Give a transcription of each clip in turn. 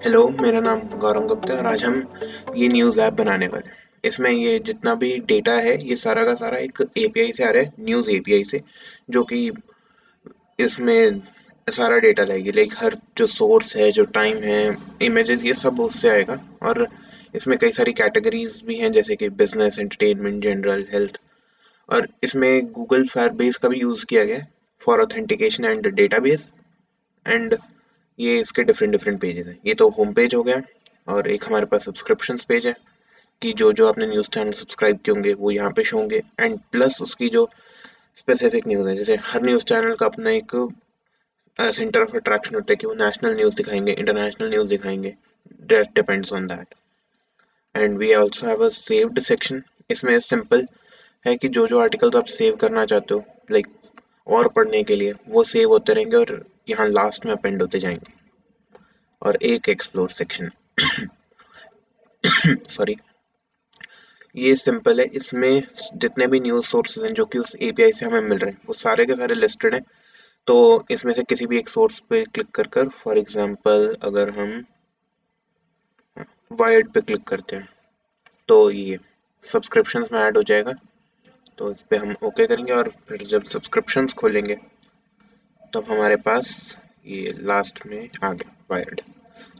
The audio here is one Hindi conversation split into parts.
हेलो, मेरा नाम गौरव गुप्ता है और आज हम ये न्यूज़ ऐप बनाने वाले हैं। इसमें ये जितना भी डेटा है ये सारा का सारा एक एपीआई से आ रहा है, न्यूज़ एपीआई से, जो कि इसमें सारा डेटा लाएगी। लाइक हर जो सोर्स है, जो टाइम है, इमेजेस, ये सब उससे आएगा। और इसमें कई सारी कैटेगरीज भी हैं, जैसे कि बिजनेस, एंटरटेनमेंट, जनरल, हेल्थ। और इसमें गूगल फायरबेस का भी यूज़ किया गया है for authentication and database. And ये इसके डिफरेंट डिफरेंट पेजेस हैं। ये तो होम पेज हो गया, और एक हमारे पास सब्सक्रिप्शंस पेज है कि जो जो आपने न्यूज़ चैनल सब्सक्राइब किए होंगे वो यहाँ पे शो होंगे। एंड प्लस उसकी जो स्पेसिफिक न्यूज़ है, जैसे हर न्यूज़ चैनल का अपना एक सेंटर ऑफ अट्रैक्शन होता है कि वो नेशनल न्यूज़ दिखाएंगे, इंटरनेशनल न्यूज़ दिखाएंगे। That depends on that. And we also have a saved section. इसमें सिंपल है कि जो जो आर्टिकल्स आप सेव करना चाहते हो, लाइक और पढ़ने के लिए, वो सेव होते रहेंगे और यहाँ लास्ट में अपेंड होते जाएंगे। और एक एक्सप्लोर सेक्शन, सॉरी, ये सिंपल है। इसमें जितने भी न्यूज़ सोर्सेज हैं जो कि उस एपीआई से हमें मिल रहे हैं, वो सारे के सारे लिस्टेड हैं। तो इसमें से किसी भी एक सोर्स पे क्लिक कर कर, फॉर एग्जांपल अगर हम वायर्ड पे क्लिक करते हैं तो ये सब्सक्रिप्शंस में ऐड हो जाएगा। तो इस पे हम ओके करेंगे और फिर जब सब्सक्रिप्शंस खोलेंगे तब हमारे पास ये लास्ट में आ गया वायर्ड।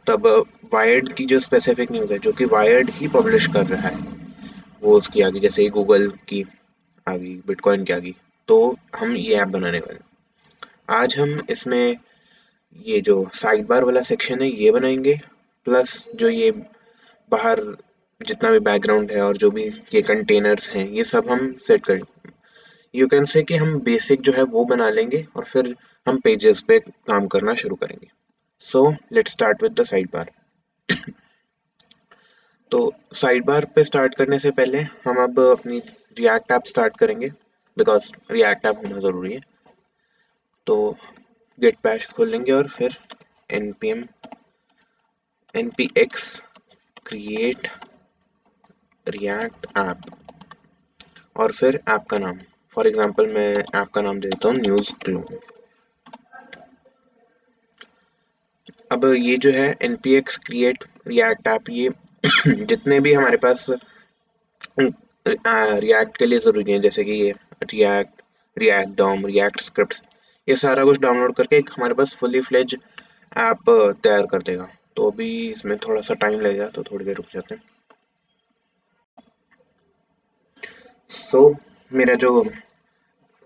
तब वायर्ड की जो स्पेसिफिक न्यूज़ है, जो कि वायर्ड ही पब्लिश कर रहा है, वो उसकी आ गई। जैसे ही गूगल की आ गई, बिटकॉइन की आ गई। तो हम ये ऐप बनाने वाले हैं। आज हम इसमें ये जो साइड बार वाला सेक्शन है ये बनाएंगे, प्लस जो ये बाहर जितना भी बैकग्राउंड है और जो भी ये कंटेनर्स हैं, ये सब हम सेट करेंगे। यू कैन से कि हम बेसिक जो है वो बना लेंगे और फिर हम पेजेस पे काम करना शुरू करेंगे। So let's start with the side bar. तो साइड बार पे स्टार्ट करने से पहले हम अब अपनी रिएक्ट ऐप स्टार्ट करेंगे, बिकॉज रिएक्ट ऐप होना ज़रूरी है। तो गेट बैश खोल लेंगे और फिर npm npx create react app, और फिर ऐप का नाम, फॉर एग्जांपल मैं ऐप का नाम दे देता हूँ न्यूज़ ग्लो। अब ये जो है npx create react app, ये जितने भी हमारे पास रिएक्ट के लिए ज़रूरी है, जैसे कि ये React, React DOM, React scripts, ये सारा कुछ डाउनलोड करके एक हमारे पास फुली फ्लेज ऐप तैयार कर देगा। तो अभी इसमें थोड़ा सा टाइम लगेगा, तो थोड़ी देर रुक जाते हैं। सो मेरा जो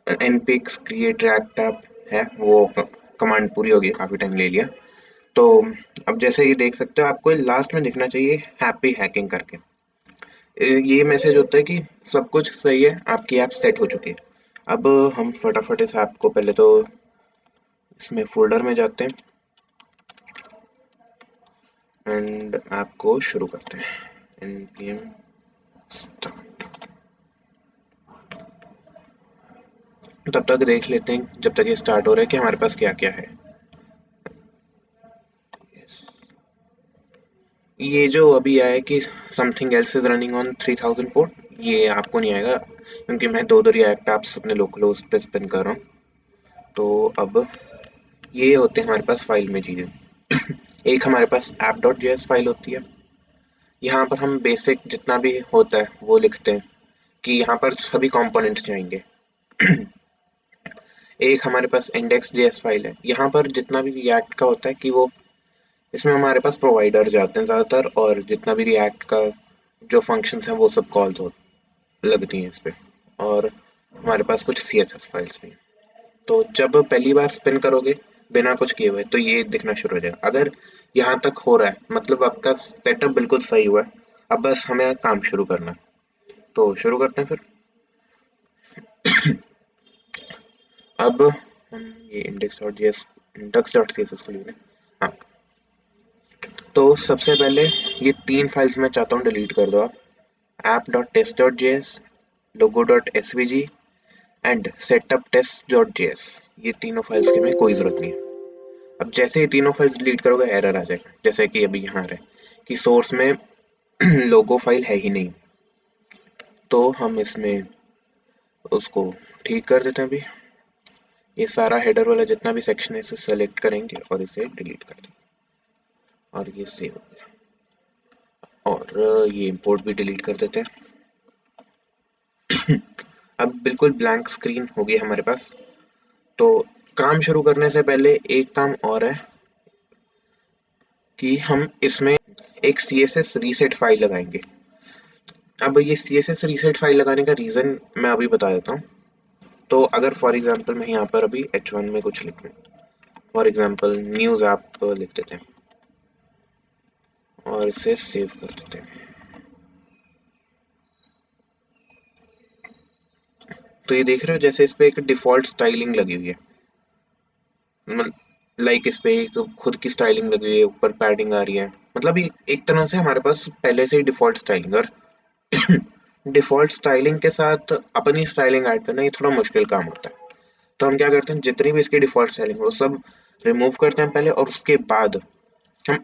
npx create react ऐप है, वो कमांड पूरी होगी, काफ़ी टाइम ले लिया। तो अब जैसे ये देख सकते हो, आपको लास्ट में दिखना चाहिए हैप्पी हैकिंग करके। ये मैसेज होता है कि सब कुछ सही है, आपकी ऐप सेट हो चुकी है। अब हम फटाफट इस ऐप को पहले तो इसमें फोल्डर में जाते हैं एंड ऐप को शुरू करते हैं। npm start। तब तक देख लेते हैं, जब तक ये स्टार्ट हो रहा है, कि हमारे पास क्या क्या है। ये जो अभी आया है कि something else is running on 3000 port, ये आपको नहीं आएगा क्योंकि मैं दो दो रिएक्ट ऐप्स अपने लोकल होस्ट पे स्पिन कर रहा हूँ। तो अब ये होते हैं हमारे पास फाइल में चीज़ें। एक हमारे पास app.js फाइल होती है। यहाँ पर हम बेसिक जितना भी होता है वो लिखते हैं कि यहाँ पर सभी कंपोनेंट्स जाएंगे। एक हमारे पास index.js फाइल है। यहाँ पर जितना भी रिएक्ट का होता है कि वो, इसमें हमारे पास प्रोवाइडर जाते हैं ज़्यादातर, और जितना भी रिएक्ट का जो फंक्शंस हैं वो सब कॉल्स हो लगती हैं इस पे। और हमारे पास कुछ CSS फाइल्स भी हैं। तो जब पहली बार स्पिन करोगे बिना कुछ किए हुए, तो ये दिखना शुरू हो जाएगा। अगर यहाँ तक हो रहा है, मतलब आपका सेटअप बिल्कुल सही हुआ है। अब बस हमें काम शुरू करना है, तो शुरू करते हैं फिर। अब हम ये index.css को लेंगे। हाँ, तो सबसे पहले ये तीन फाइल्स मैं चाहता हूँ डिलीट कर दो आप। app.test.js, logo.svg and setup.test.js। ये तीनों फाइल्स की हमें कोई ज़रूरत नहीं है। अब जैसे ही तीनों फाइल्स डिलीट करोगे एरर आ जाएगा, जैसे कि अभी यहाँ आ रहा है कि सोर्स में लोगो फाइल है ही नहीं। तो हम इसमें उसको ठीक कर देते हैं। अभी ये सारा हेडर वाला जितना भी सेक्शन है इसे सेलेक्ट करेंगे और इसे डिलीट कर देंगे। और ये सेव हो गया, और ये इंपोर्ट भी डिलीट कर देते हैं। अब बिल्कुल ब्लैंक स्क्रीन होगी हमारे पास। तो काम शुरू करने से पहले एक काम और है कि हम इसमें एक CSS रीसेट फाइल लगाएंगे। अब ये CSS रीसेट फाइल लगाने का रीज़न मैं अभी बता देता हूँ। तो अगर फॉर एग्जांपल मैं यहाँ पर अभी H1 में कुछ लिखूँ, फॉर एग्जांपल न्यूज़ ऐप लिख देते हैं और इसे सेव कर देते हैं। तो ये देख रहे हो जैसे इस पे एक डिफ़ॉल्ट स्टाइलिंग लगी हुई है, मतलब लाइक इस पे एक खुद की स्टाइलिंग लगी हुई है, ऊपर पैडिंग आ रही है, मतलब ये एक तरह से हमारे पास पहले से ही डिफ़ॉल्ट स्टाइलिंग। और डिफ़ॉल्ट स्टाइलिंग के साथ अपनी स्टाइलिंग ऐड करना ये थोड़ा मुश्किल काम होता है। तो हम क्या करते हैं, जितनी भी इसकी डिफ़ॉल्ट स्टाइलिंग वो सब रिमूव करते हैं पहले, और उसके बाद हम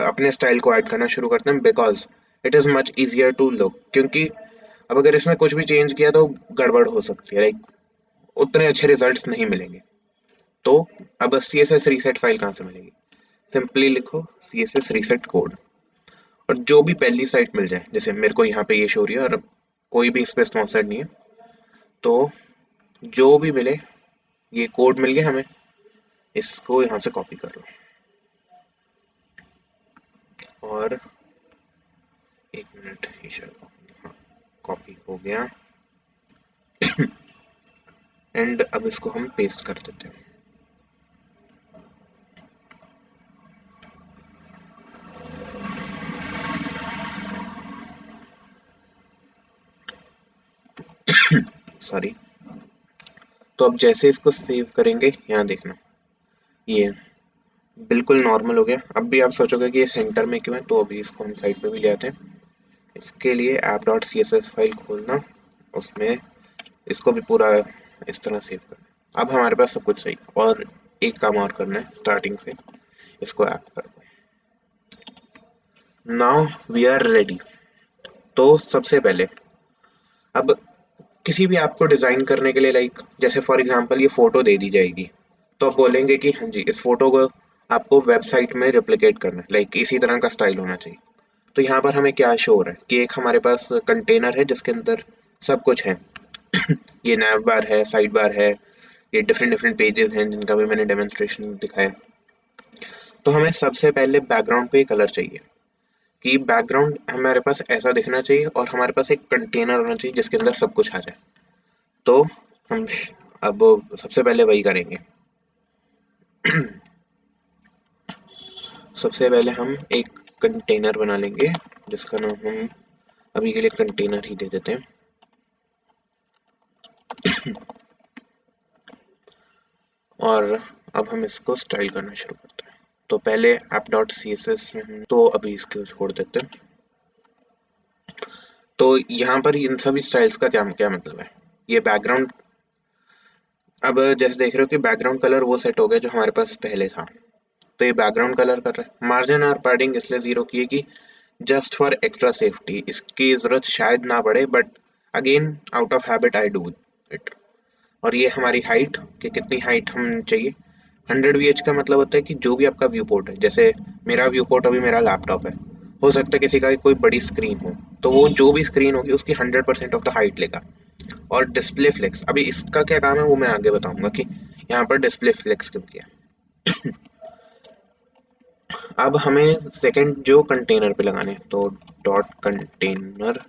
अपने स्टाइल को ऐड करना शुरू करते हैं, because it is much easier to look. क्योंकि अब अगर इसमें कुछ भी चेंज किया तो गड़बड़ हो सकती है, लाइक उतने अच्छे रिजल्ट्स नहीं मिलेंगे। तो अब CSS रीसेट फाइल कहाँ से मिलेगी? सिंपली लिखो CSS रीसेट कोड, और जो भी पहली साइट मिल जाए, जैसे मेरे को यहाँ पे ये शो हो रही है और कोई भी इस पे स्पॉन्सर्ड नहीं है, तो जो भी मिले, ये कोड मिल गया हमें, इसको यहाँ से कॉपी कर लो। और एक मिनट, ये शायद हाँ, कॉपी हो गया। एंड अब इसको हम पेस्ट कर देते हैं। सॉरी। तो अब जैसे इसको सेव करेंगे, यहाँ देखना, ये बिल्कुल नॉर्मल हो गया। अब भी आप सोचोगे कि ये सेंटर में क्यों है, तो अभी इसको हम साइड पे भी ले आते हैं। इसके लिए app dot C S S file खोलना, उसमें इसको भी पूरा इस तरह सेव करना। अब हमारे पास सब कुछ सही, और एक काम और करना है स्टार्टिंग से, इसको ऐप कर दो। Now we are ready. तो सबसे पहले, अब किसी भी ऐप को डिज़ाइन करने के लिए, लाइक जैसे फॉर एग्जांपल ये फ़ोटो दे दी जाएगी, तो आप बोलेंगे कि हाँ जी, इस फ़ोटो को आपको वेबसाइट में रेप्लिकेट करना है, लाइक इसी तरह का स्टाइल होना चाहिए। तो यहाँ पर हमें क्या शो हो रहा है कि एक हमारे पास कंटेनर है जिसके अंदर सब कुछ है। ये नैव बार है, साइड बार है, ये डिफरेंट डिफरेंट पेजेस हैं जिनका भी मैंने डेमोन्स्ट्रेशन दिखाया। तो हमें सबसे पहले बैकग्राउंड पे कलर चाहिए, कि बैकग्राउंड हमारे पास ऐसा दिखना चाहिए, और हमारे पास एक कंटेनर होना चाहिए जिसके अंदर सब कुछ आ जाए। तो हम अब सबसे पहले वही करेंगे। सबसे पहले हम एक कंटेनर बना लेंगे जिसका नाम हम अभी के लिए कंटेनर ही दे देते हैं। और अब हम इसको स्टाइल करना शुरू करते हैं। तो पहले app dot C S S में हम तो अभी इसको छोड़ देते हैं। तो यहाँ पर इन सभी स्टाइल्स का क्या क्या मतलब है, ये बैकग्राउंड, अब जैसे देख रहे हो कि बैकग्राउंड कलर वो सेट हो गया जो हमारे पास पहले था। तो ये बैकग्राउंड कलर कर रहा है। मार्जिन और पैडिंग इसलिए 0 की है कि जस्ट फॉर एक्स्ट्रा सेफ्टी, इसकी ज़रूरत शायद ना पड़े, but again out of habit I do it. और ये हमारी हाइट, कि कितनी हाइट हम चाहिए। 100 VH का मतलब होता है कि जो भी आपका व्यू पोर्ट है, जैसे मेरा व्यू पोर्ट अभी मेरा लैपटॉप है, हो सकता है किसी का कोई बड़ी स्क्रीन हो, तो वो जो भी स्क्रीन होगी उसकी 100% ऑफ द हाइट लेगा। और डिस्प्ले फ्लेक्स, अभी इसका क्या काम है वो मैं आगे बताऊंगा कि यहाँ पर डिस्प्ले फ्लेक्स क्यों किया। अब हमें सेकंड जो कंटेनर पे लगाने हैं, तो dot container,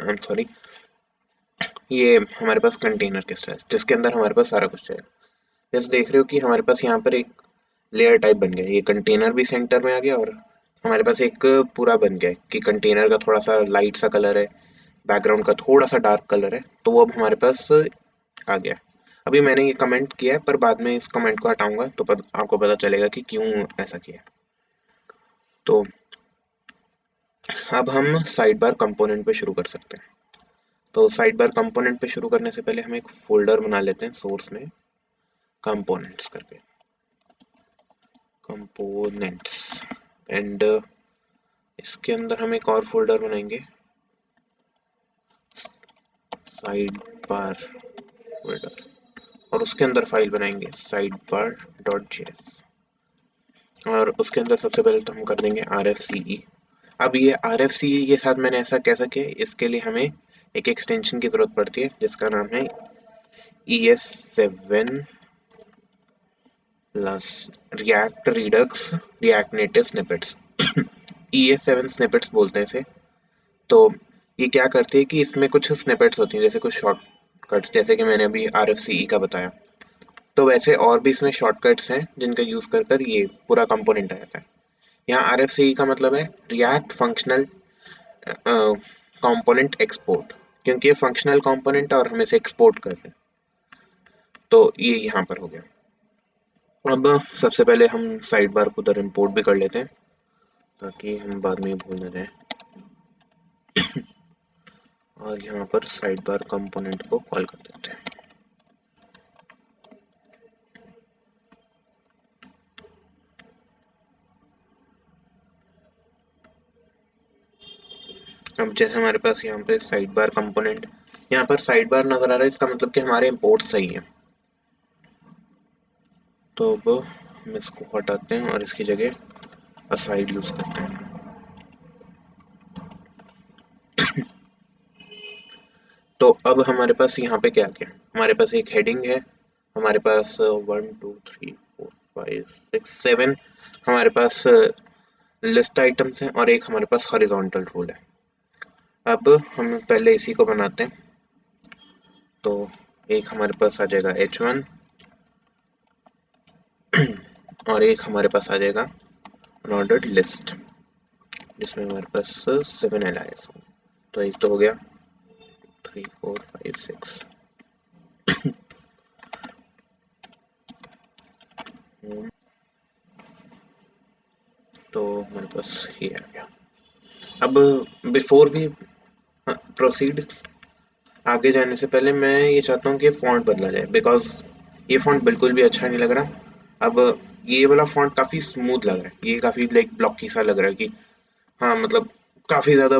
I am sorry, ये हमारे पास कंटेनर के स्टाइल जिसके अंदर हमारे पास सारा कुछ है। जैसे देख रहे हो कि हमारे पास यहाँ पर एक लेयर टाइप बन गया, ये कंटेनर भी सेंटर में आ गया, और हमारे पास एक पूरा बन गया है कि कंटेनर का थोड़ा सा लाइट सा कलर है, बैकग्राउंड का थोड़ा सा डार्क कलर है, तो वो अब हमारे पास आ गया। अभी मैंने ये कमेंट किया है, पर बाद में इस कमेंट को हटाऊंगा तो आपको पता चलेगा कि क्यों ऐसा किया। तो अब हम साइड बार कंपोनेंट पे शुरू कर सकते हैं। तो साइड बार कंपोनेंट पे शुरू करने से पहले हम एक फोल्डर बना लेते हैं सोर्स में, कंपोनेंट्स करके, कंपोनेंट्स। एंड इसके अंदर हम एक और फोल्डर बनाएंगे, साइड बार फोल्डर, और उसके अंदर फाइल बनाएंगे sidebar.js, और उसके अंदर सबसे पहले तो हम कर देंगे RFCE। अब ये RFCE के साथ मैंने ऐसा कैसा किया, इसके लिए हमें एक एक्सटेंशन की जरूरत पड़ती है जिसका नाम है ES7 plus react Redux react native snippets. ES7 snippets बोलते हैं इसे। तो ये क्या करती है कि इसमें कुछ स्निपेट्स होती हैं, जैसे कुछ शॉर्टकट्स, जैसे कि मैंने अभी RFCE का बताया, तो वैसे और भी इसमें शॉर्टकट्स हैं जिनका यूज कर कर ये पूरा कंपोनेंट आ जाता है। यहाँ RFCE का मतलब है रिएक्ट फंक्शनल कंपोनेंट एक्सपोर्ट, क्योंकि ये फंक्शनल कंपोनेंट और हम इसे एक्सपोर्ट कर रहे हैं, तो ये यहाँ पर हो गया। अब सबसे पहले हम साइड बार को उधर इम्पोर्ट भी कर लेते हैं ताकि हम बाद में भूल न जाए, और यहाँ पर साइड बार कंपोनेंट को कॉल कर देते हैं। अब जैसे हमारे पास यहाँ पे साइड बार कंपोनेंट, यहाँ पर साइड बार नजर आ रहा है, इसका मतलब कि हमारे इंपोर्ट सही है। तो अब हम इसको हटाते हैं और इसकी जगह असाइड यूज करते हैं। तो अब हमारे पास यहाँ पे क्या क्या, हमारे पास एक हेडिंग है, हमारे पास 1 2 3 4 5 6 7 हमारे पास लिस्ट आइटम्स हैं, और एक हमारे पास हॉरिजॉन्टल रूल है। अब हम पहले इसी को बनाते हैं। तो एक हमारे पास आ जाएगा H1 और एक हमारे पास आ जाएगा अनऑर्डर्ड लिस्ट, जिसमें हमारे पास 7 एलाइज होंगे। तो एक तो हो गया 3 4 5 6। तो हमारे पास ये आ गया। अब बिफोर वी प्रोसीड, आगे जाने से पहले मैं ये चाहता हूँ कि फॉन्ट बदला जाए, बिकॉज ये फॉन्ट बिल्कुल भी अच्छा नहीं लग रहा। अब ये वाला फॉन्ट काफी स्मूथ लग रहा है, ये काफी लाइक ब्लॉकी सा लग रहा है कि हाँ मतलब काफी ज्यादा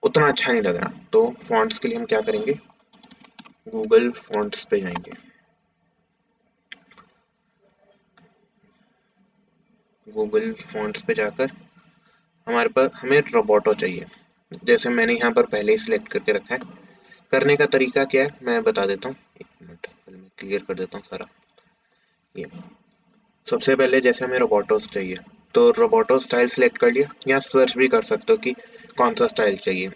उतना अच्छा नहीं लग रहा। तो फॉन्ट्स के लिए हम क्या करेंगे, गूगल फॉन्ट्स पे जाएंगे। गूगल फॉन्ट्स पे जाकर हमारे पास हमें रोबोटो चाहिए, जैसे मैंने यहाँ पर पहले ही सिलेक्ट करके रखा है। करने का तरीका क्या है मैं बता देता हूँ, एक मिनट पहले मैं क्लियर कर देता हूँ सारा। ये सबसे पहले जैसे हमें रोबोटोस चाहिए, तो रोबोटो स्टाइल सिलेक्ट कर लिया, या सर्च भी कर सकते हो कि कौन सा स्टाइल चाहिए।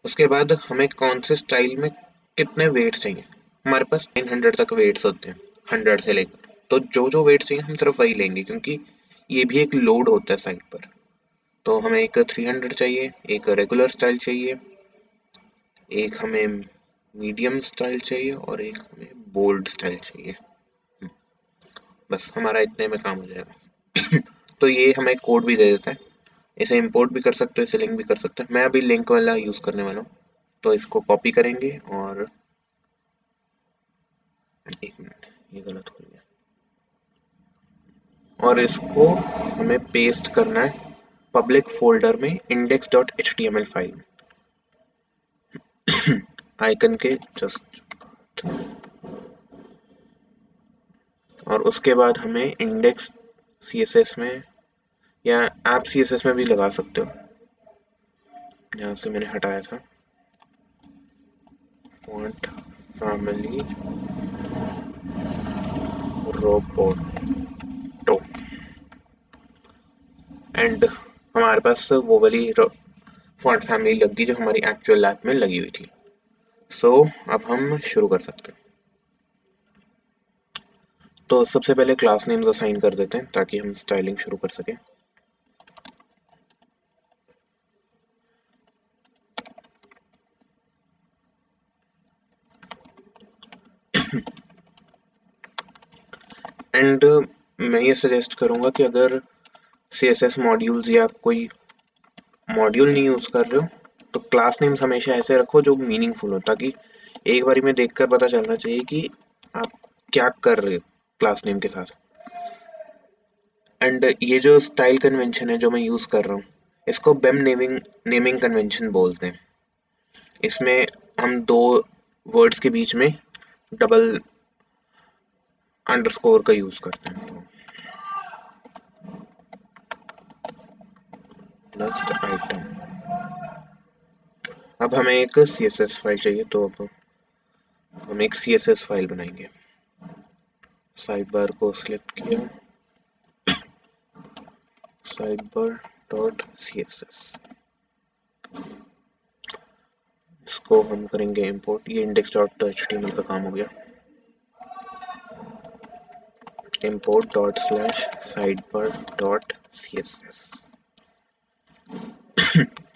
उसके बाद हमें कौन से स्टाइल में कितने वेट्स चाहिए, हमारे पास 900 तक वेट्स होते हैं, 100 से लेकर। तो जो जो वेट्स चाहिए हम सिर्फ वही लेंगे, क्योंकि ये भी एक लोड होता है साइट पर। तो हमें एक 300 चाहिए, एक रेगुलर स्टाइल चाहिए, एक हमें मीडियम स्टाइल चाहिए, और एक हमें बोल्ड स्टाइल चाहिए। बस हमारा इतने में काम हो जाएगा। तो ये हमें कोड भी दे देता है, इसे इंपोर्ट भी कर सकते हो, इसे लिंक भी कर सकते हैं। मैं अभी लिंक वाला यूज करने वाला हूँ, तो इसको कॉपी करेंगे, और एक मिनट ये गलत हो गया, और इसको हमें पेस्ट करना है पब्लिक फोल्डर में index.html फाइल आइकन के जस्ट। और उसके बाद हमें इंडेक्स CSS में या ऐप CSS में भी लगा सकते हो, जहाँ से मैंने हटाया था, फॉन्ट फैमिली रोबोटो, एंड हमारे पास वो वाली फॉन्ट फैमिली लग गई जो हमारी एक्चुअल ऐप में लगी हुई थी। सो अब हम शुरू कर सकते हैं। तो सबसे पहले क्लास नेम्स असाइन कर देते हैं ताकि हम स्टाइलिंग शुरू कर सकें। एंड मैं ये सजेस्ट करूंगा कि अगर CSS मॉड्यूल्स या कोई मॉड्यूल नहीं यूज कर रहे हो, तो क्लास नेम्स हमेशा ऐसे रखो जो मीनिंगफुल हो, ताकि एक बारी में देखकर पता चलना चाहिए कि आप क्या कर रहे हो क्लास नेम के साथ। एंड ये जो स्टाइल कन्वेंशन है जो मैं यूज कर रहा हूँ, इसको बेम नेमिंग नेमिंग कन्वेंशन बोलते हैं। इसमें हम दो वर्ड्स के बीच में डबल अंडरस्कोर का यूज करते हैं। List item. अब हमें एक CSS फाइल चाहिए, तो अब हम एक CSS फाइल बनाएंगे। साइड बार को सिलेक्ट किया, साइड बार डॉट CSS, इसको हम करेंगे इंपोर्ट। ये index.html का काम हो गया। import dot slash sidebar dot CSS।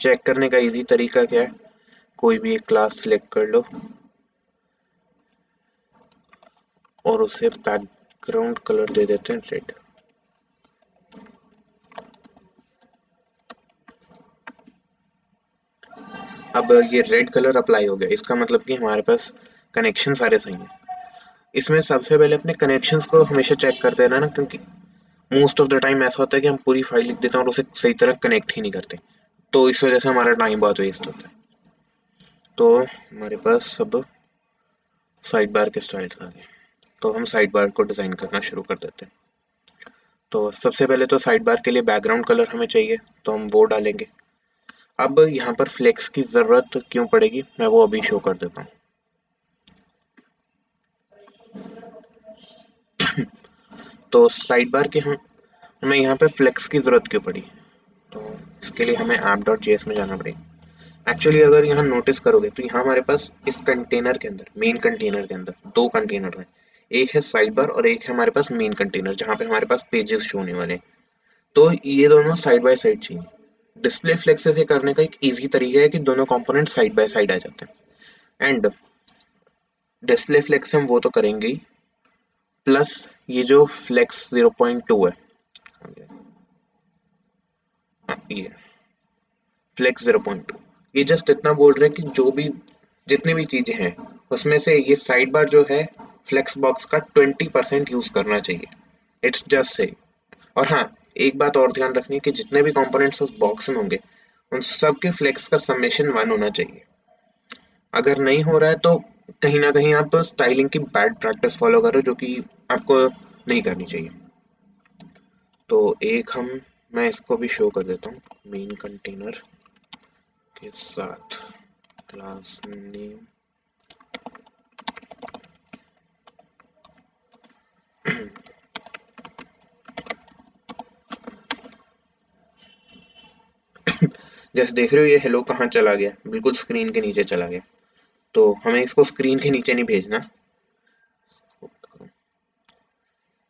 Check करने का इजी तरीका क्या है, कोई भी एक क्लास सिलेक्ट कर लो और उसे बैकग्राउंड कलर दे देते हैं रेड। अब ये रेड कलर अप्लाई हो गया, इसका मतलब कि हमारे पास कनेक्शन सारे सही हैं। इसमें सबसे पहले अपने कनेक्शंस को हमेशा चेक करते रहना ना, क्योंकि मोस्ट ऑफ द टाइम ऐसा होता है कि हम पूरी फाइल लिख देते हैं और उसे सही तरह कनेक्ट ही नहीं करते, तो इस वजह से हमारा टाइम बहुत वेस्ट होता है। तो हमारे पास सब साइड बार के स्टाइल्स आ गए, तो हम साइड बार को डिजाइन करना शुरू कर देते हैं। तो सबसे पहले तो साइड बार के लिए बैकग्राउंड कलर हमें चाहिए, तो हम वो डालेंगे। अब यहाँ पर फ्लेक्स की जरूरत क्यों पड़ेगी, मैं वो अभी शो कर देता हूँ। तो साइड बार के हमें यहाँ पे फ्लेक्स की जरूरत क्यों पड़ी, तो इसके लिए हमें app.js में जाना पड़ेगा। एक्चुअली अगर यहाँ नोटिस करोगे तो यहाँ हमारे पास इस कंटेनर के अंदर, मेन कंटेनर के अंदर दो कंटेनर हैं। एक है साइड बार और एक है हमारे पास मेन कंटेनर, जहाँ पे हमारे पास पेजेस शो होने वाले हैं। तो ये दोनों साइड बाय साइड चाहिए। डिस्प्ले फ्लेक्स से करने का एक इजी तरीका है कि दोनों कंपोनेंट साइड बाय साइड आ जाते हैं। एंड डिस्प्ले फ्लेक्स हम वो तो करेंगे ही, प्लस ये जो फ्लेक्स 0.2 है, ये फ्लेक्स 0.2, ये जस्ट इतना बोल रहे हैं कि जो भी जितनी भी चीजें हैं उसमें से ये साइड बार जो है फ्लेक्स बॉक्स का 20% यूज करना चाहिए। It's just say. और हाँ, एक बात और ध्यान रखनी है कि जितने भी कंपोनेंट्स उस बॉक्स में होंगे उन सब के फ्लेक्स का समेशन 1 होना चाहिए। अगर नहीं हो रहा है तो कहीं ना कहीं आप स्टाइलिंग की बैड प्रैक्टिस फॉलो कर रहे हो, जो कि आपको नहीं करनी चाहिए। तो एक मैं इसको भी शो कर देता हूँ मेन कंटेनर के साथ क्लास नेम। जैसे देख रहे हो ये हेलो कहाँ चला गया, बिल्कुल स्क्रीन के नीचे चला गया। तो हमें इसको स्क्रीन के नीचे नहीं भेजना,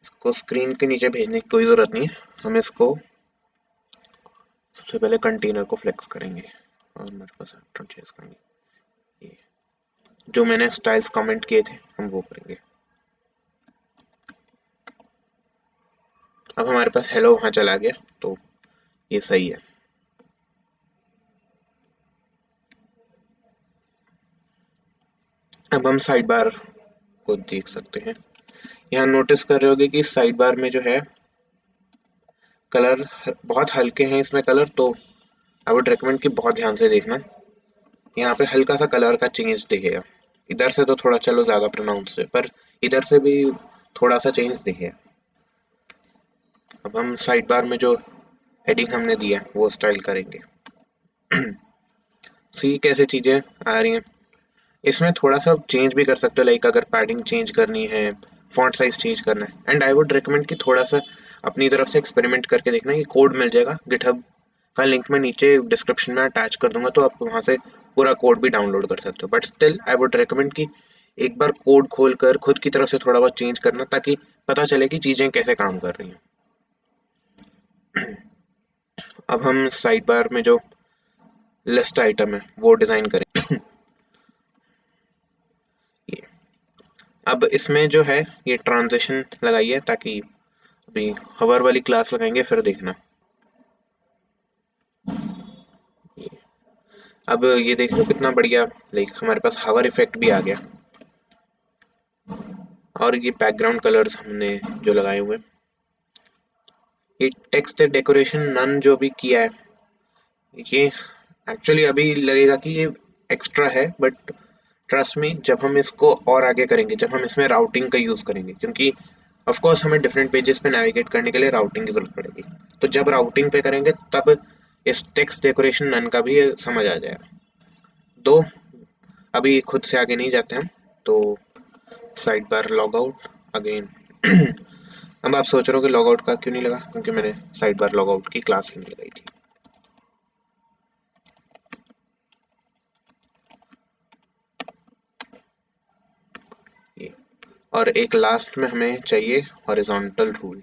इसको स्क्रीन के नीचे भेजने की कोई जरूरत नहीं है। हम इसको सबसे पहले कंटेनर को फ्लेक्स करेंगे और मेरे पास चेंज करेंगे। ये जो मैंने स्टाइल्स कमेंट किए थे हम वो करेंगे। अब हमारे पास हेलो वहां चला गया, तो ये सही है। अब हम साइड बार को देख सकते हैं। यहाँ नोटिस कर रहे होगे कि साइड बार में जो है कलर बहुत हल्के हैं इसमें कलर, तो आई वुड रिकमेंड कि बहुत ध्यान से देखना। यहाँ पे हल्का सा कलर का चेंज दिखेगा। इधर से तो थोड़ा चलो ज्यादा प्रोनाउंस है, पर इधर से भी थोड़ा सा चेंज दिखेगा। अब हम साइड बार में जो हेडिंग हमने दिया वो स्टाइल करेंगे। सी कैसे चीजें आ रही हैं, इसमें थोड़ा सा चेंज भी कर सकते हो, लाइक अगर पैडिंग चेंज करनी है, फॉन्ट साइज चेंज करना है। एंड आई वुड रिकमेंड कि थोड़ा सा अपनी तरफ से एक्सपेरिमेंट करके देखना। ये कोड मिल जाएगा, गिटहब का लिंक मैं नीचे डिस्क्रिप्शन में अटैच कर दूंगा, तो आप वहां से पूरा कोड भी डाउनलोड कर सकते हो। But still I would recommend कि एक बार कोड खोल कर खुद की तरफ से थोड़ा बहुत चेंज करना, ताकि पता चले कि चीजें कैसे काम कर रही हैं। अब हम साइड बार में जो लिस्ट आइटम है वो डिजाइन करें। ये अब इसमें जो है ये ट्रांजिशन लगाई है, ताकि अभी हवर वाली क्लास लगाएंगे फिर देखना। ये अब ये देख लो कितना बढ़िया, लाइक हमारे पास हवर इफेक्ट भी आ गया। और ये बैकग्राउंड कलर्स हमने जो लगाए हुए, ये टेक्स्ट डेकोरेशन नन जो भी किया है, ये एक्चुअली अभी लगेगा कि ये एक्स्ट्रा है, बट ट्रस्ट मी, जब हम इसको और आगे करेंगे, जब हम इसमें राउटिंग का यूज़ करेंगे, क्योंकि ऑफ कोर्स हमें डिफरेंट पेजेस पे नेविगेट करने के लिए राउटिंग की ज़रूरत पड़ेगी। तो जब राउटिंग पे करेंगे तब इस टेक्स्ट डेकोरेशन नन का भी समझ आ जाएगा। तो अभी खुद से आगे नहीं जाते हम। तो side bar log out again. अब आप सोच रहे हो कि लॉग आउट का क्यों नहीं लगा, क्योंकि मैंने साइड बार लॉग आउट की क्लास ही नहीं लगाई थी। ये और एक लास्ट में हमें चाहिए हॉरिजॉन्टल रूल।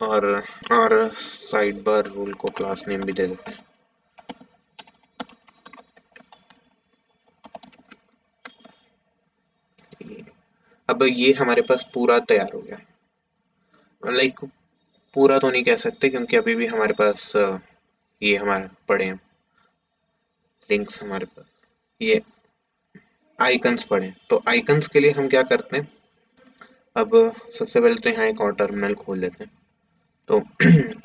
और और साइड बार रूल को क्लास नेम भी दे देते हैं। अब ये हमारे पास पूरा तैयार हो गया। लाइक पूरा तो नहीं कह सकते, क्योंकि अभी भी हमारे पास ये हमारे पड़े हैं लिंक्स, हमारे पास ये आइकन्स पड़े हैं। तो आइकन्स के लिए हम क्या करते हैं, अब सबसे पहले तो यहाँ एक और टर्मिनल खोल लेते हैं। तो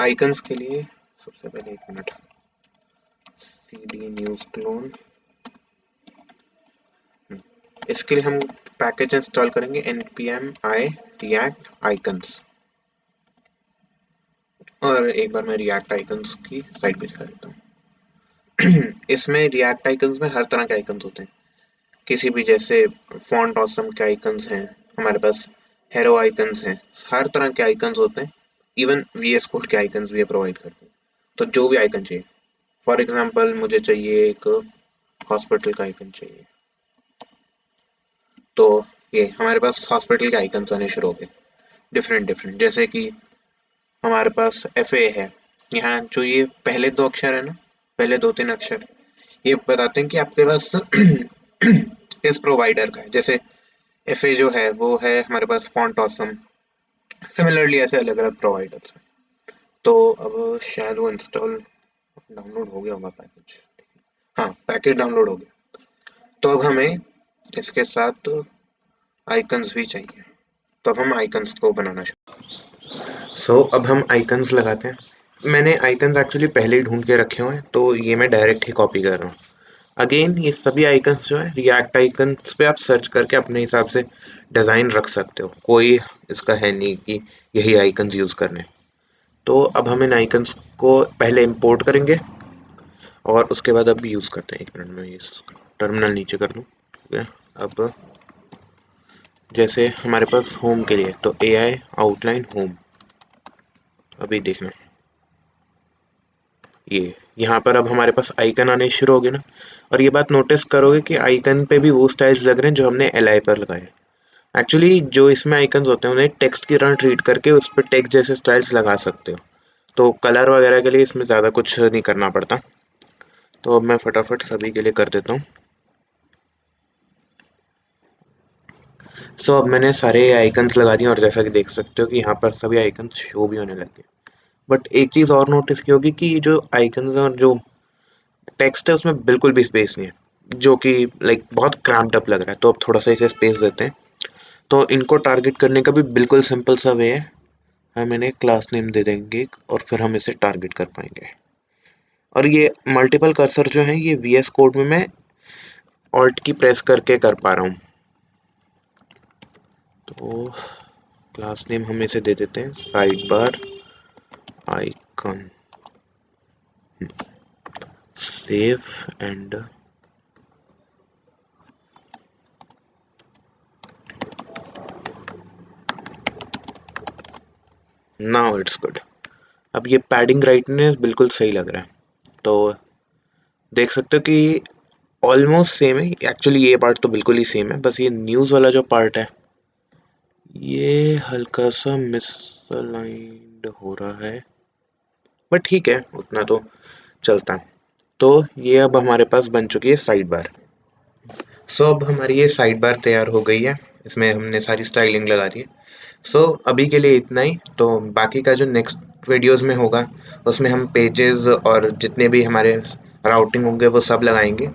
आइकन्स के लिए सबसे पहले एक मिनट, cd न्यूज़ क्लोन। इसके लिए हम पैकेज इंस्टॉल करेंगे npm i react icons। और एक बार मैं रिएक्ट आइकन्स की साइड पे दिखा देता हूँ। इसमें रिएक्ट आइकन्स में हर तरह के आइकन्स होते हैं, किसी भी, जैसे फॉन्ट ऑसम के आइकन्स हैं हमारे पास, हेरो आइकन्स हैं, हर तरह के आइकन्स होते हैं। इवन वीएस कोड के आइकन्स भी प्रोवाइड करते हैं। तो जो भी आइकन चाहिए, फॉर एग्जांपल मुझे चाहिए एक हॉस्पिटल का आइकन चाहिए, तो ये हमारे पास हॉस्पिटल के आइकन्स आने शुरू हो गए डिफरेंट डिफरेंट। जैसे कि हमारे पास एफ ए है, यहाँ जो ये पहले दो अक्षर है ना, पहले दो तीन अक्षर, ये बताते हैं कि आपके पास किस प्रोवाइडर का है। जैसे एफ ए जो है वो है हमारे पास फॉन्ट ऑसम। सिमिलरली ऐसे अलग अलग प्रोवाइडर्स हैं। तो अब शायद वो इंस्टॉल डाउनलोड हो गया होगा पैकेज। हाँ, पैकेज डाउनलोड हो गया। तो अब हमें इसके साथ आइकन्स भी चाहिए। तो अब हम आइकन्स को बनाना शुरू। अब हम आइकन्स लगाते हैं। मैंने आइकन्स एक्चुअली पहले ही ढूंढ के रखे हुए हैं, तो ये मैं डायरेक्ट ही कॉपी कर रहा हूँ। अगेन ये सभी आइकन्स जो है रिएक्ट आइकन्स पे आप सर्च करके अपने हिसाब से डिज़ाइन रख सकते हो, कोई इसका है नहीं कि यही आइकन्स यूज़ करने। तो अब हम इन आइकन्स को पहले इंपोर्ट करेंगे और उसके बाद अब यूज़ करते हैं। एक मिनट में ये टर्मिनल नीचे कर लूँ, ठीक है। अब जैसे हमारे पास होम के लिए, तो ए आई आउटलाइन होम, अभी देखना ये यहाँ पर अब हमारे पास आइकन आने शुरू हो गए ना। और ये बात नोटिस करोगे कि आइकन पे भी वो स्टाइल्स लग रहे हैं जो हमने एल आई पर लगाए। एक्चुअली जो इसमें आइकन्स होते हैं उन्हें टेक्स्ट की तरह ट्रीट करके उस पर टेक्स्ट जैसे स्टाइल्स लगा सकते हो। तो कलर वगैरह के लिए इसमें ज़्यादा कुछ नहीं करना पड़ता। तो अब मैं फटाफट सभी के लिए कर देता हूँ। अब मैंने सारे आइकन्स लगा दिए और जैसा कि देख सकते हो कि यहाँ पर सभी आइकन्स शो भी होने लग गए। बट एक चीज़ और नोटिस की होगी कि जो आइकन्स और जो टेक्स्ट है उसमें बिल्कुल भी स्पेस नहीं है, जो कि लाइक बहुत क्रैम्प्ड अप लग रहा है। तो अब थोड़ा सा इसे स्पेस देते हैं। तो इनको टारगेट करने का भी बिल्कुल सिंपल सा वे है, हम इन्हें क्लास नेम दे देंगे और फिर हम इसे टारगेट कर पाएंगे। और ये मल्टीपल कर्सर जो है ये वीएस कोड में मैं ऑल्ट की प्रेस करके कर पा रहा हूँ। तो क्लास नेम हम इसे दे देते हैं side bar icon, save and now it's good. अब ये पैडिंग राइटनेस बिल्कुल सही लग रहा है। तो देख सकते हो कि ऑलमोस्ट सेम है। एक्चुअली ये पार्ट तो बिल्कुल ही सेम है, बस ये न्यूज़ वाला जो पार्ट है ये हल्का सा मिसअलाइंड हो रहा है, बट ठीक है, उतना तो चलता है। तो ये अब हमारे पास बन चुकी है साइड बार। अब हमारी ये साइड बार तैयार हो गई है, इसमें हमने सारी स्टाइलिंग लगा दी है। अभी के लिए इतना ही। तो बाकी का जो नेक्स्ट वीडियोस में होगा उसमें हम पेजेस और जितने भी हमारे राउटिंग होंगे वो सब लगाएंगे।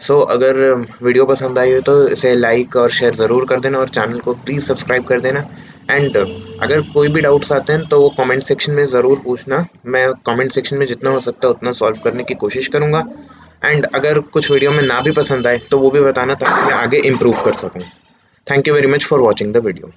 अगर वीडियो पसंद आई हो तो इसे लाइक और शेयर ज़रूर कर देना और चैनल को प्लीज़ सब्सक्राइब कर देना। एंड अगर कोई भी डाउट्स आते हैं तो वो कमेंट सेक्शन में ज़रूर पूछना। मैं कमेंट सेक्शन में जितना हो सकता है उतना सॉल्व करने की कोशिश करूँगा। एंड अगर कुछ वीडियो में ना भी पसंद आए तो वो भी बताना, ताकि मैं आगे इम्प्रूव कर सकूँ। Thank you very much for watching the video.